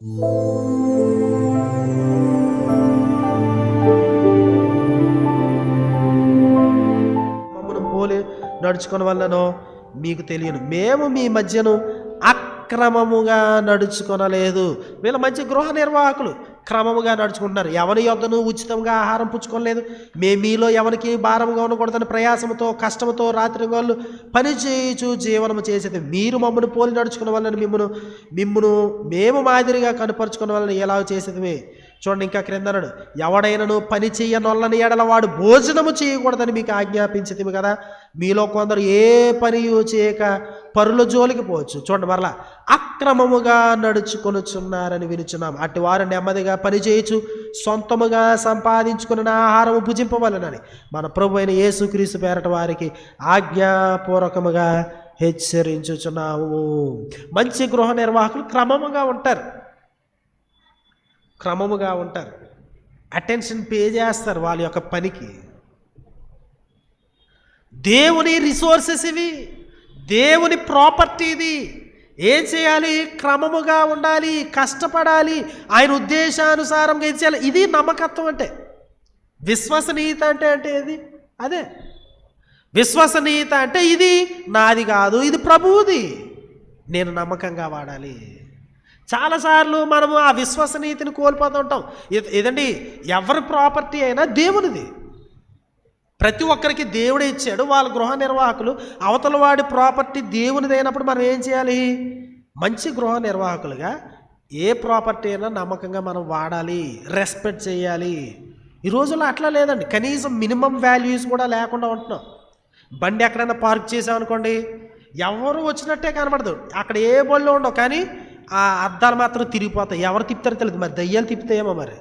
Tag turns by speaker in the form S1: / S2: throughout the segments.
S1: మమ్మను పోలి నడుచుకున్న వల్లనో మీకు తెలియను, మేము మీ మధ్యను అక్రమముగా నడుచుకొనలేదు. వీళ్ళ మంచి గృహ నిర్వాహకులు క్రమముగా నడుచుకుంటున్నారు. ఎవరి యొద్దను ఉచితంగా ఆహారం పుచ్చుకోలేదు. మేము మీలో ఎవరికి భారముగా ఉండకూడదని ప్రయాసముతో కష్టముతో రాత్రిగోళ్ళు పని చేయుచు జీవనము చేసేది. మీరు మమ్మను పోలి నడుచుకున్న వలన మిమ్మును మేము మాదిరిగా కనుపరుచుకున్న వలన ఎలా చేసేది. చూడండి, ఇంకా క్రింద అన్నాడు, ఎవడైనను పని చెయ్యనొల్లని ఎడల వాడు భోజనము చేయకూడదని మీకు ఆజ్ఞాపించేది కదా. మీలో కొందరు ఏ పని చేయక పరుల జోలికి పోవచ్చు. చూడండి, మరలా అక్రమముగా నడుచుకొనుచున్నారని వినుచున్నాం. అటు వారు నెమ్మదిగా పని చేయొచ్చు, సొంతముగా సంపాదించుకున్న ఆహారము భుజింపవలనని మన ప్రభు అయిన యేసుక్రీస్తు పేరట వారికి ఆజ్ఞాపూర్వకముగా హెచ్చరించుచున్నాము. మంచి గృహ నిర్వాహకులు క్రమముగా ఉంటారు, అటెన్షన్ పే చేస్తారు వాళ్ళ యొక్క పనికి. దేవుని రిసోర్సెస్ ఇవి, దేవుని ప్రాపర్టీ ఇది. ఏం చేయాలి? క్రమముగా ఉండాలి, కష్టపడాలి, ఆయన ఉద్దేశానుసారంగా ఏం చేయాలి. ఇది నమ్మకత్వం అంటే. విశ్వసనీయత అంటే ఏది? అదే విశ్వసనీయత అంటే. ఇది నాది కాదు, ఇది ప్రభువుది, నేను నమ్మకంగా వాడాలి. చాలాసార్లు మనము ఆ విశ్వసనీయతని కోల్పోతూ ఉంటాం. ఏదండి, ఎవరి ప్రాపర్టీ అయినా దేవునిది. ప్రతి ఒక్కరికి దేవుడే ఇచ్చాడు. వాళ్ళ గృహ నిర్వాహకులు అవతల వాడి ప్రాపర్టీ దేవునిది అయినప్పుడు మనం ఏం చేయాలి? మంచి గృహ నిర్వాహకులుగా ఏ ప్రాపర్టీ అయినా నమ్మకంగా మనం వాడాలి, రెస్పెక్ట్ చేయాలి. ఈ రోజుల్లో అట్లా లేదండి. కనీసం మినిమం వాల్యూస్ కూడా లేకుండా ఉంటున్నాం. బండి ఎక్కడైనా పార్క్ చేసామనుకోండి, ఎవరు వచ్చినట్టే కనబడదు. అక్కడ ఏ బళ్ళు ఉండవు, కానీ ఆ అద్దాలు మాత్రం తిరిగిపోతాయి. ఎవరు తిప్పుతారో తెలియదు, మరి దయ్యాలు తిప్పుతాయేమో. మరి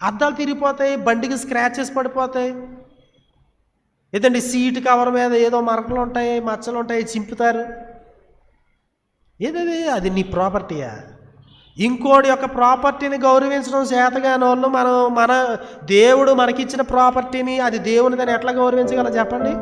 S1: అద్దాలు తిరిగిపోతాయి, బండికి స్క్రాచెస్ పడిపోతాయి. ఏదండి, సీట్ కవర్ మీద ఏదో మరకలు ఉంటాయి, మచ్చలు ఉంటాయి, చింపుతారు. ఏదది? అది నీ ప్రాపర్టీయా? ఇంకోటి యొక్క ప్రాపర్టీని గౌరవించడం చేతగాని వాళ్ళు మన దేవుడు మనకిచ్చిన ప్రాపర్టీని అది దేవునిదని ఎట్లా గౌరవించగలం చెప్పండి?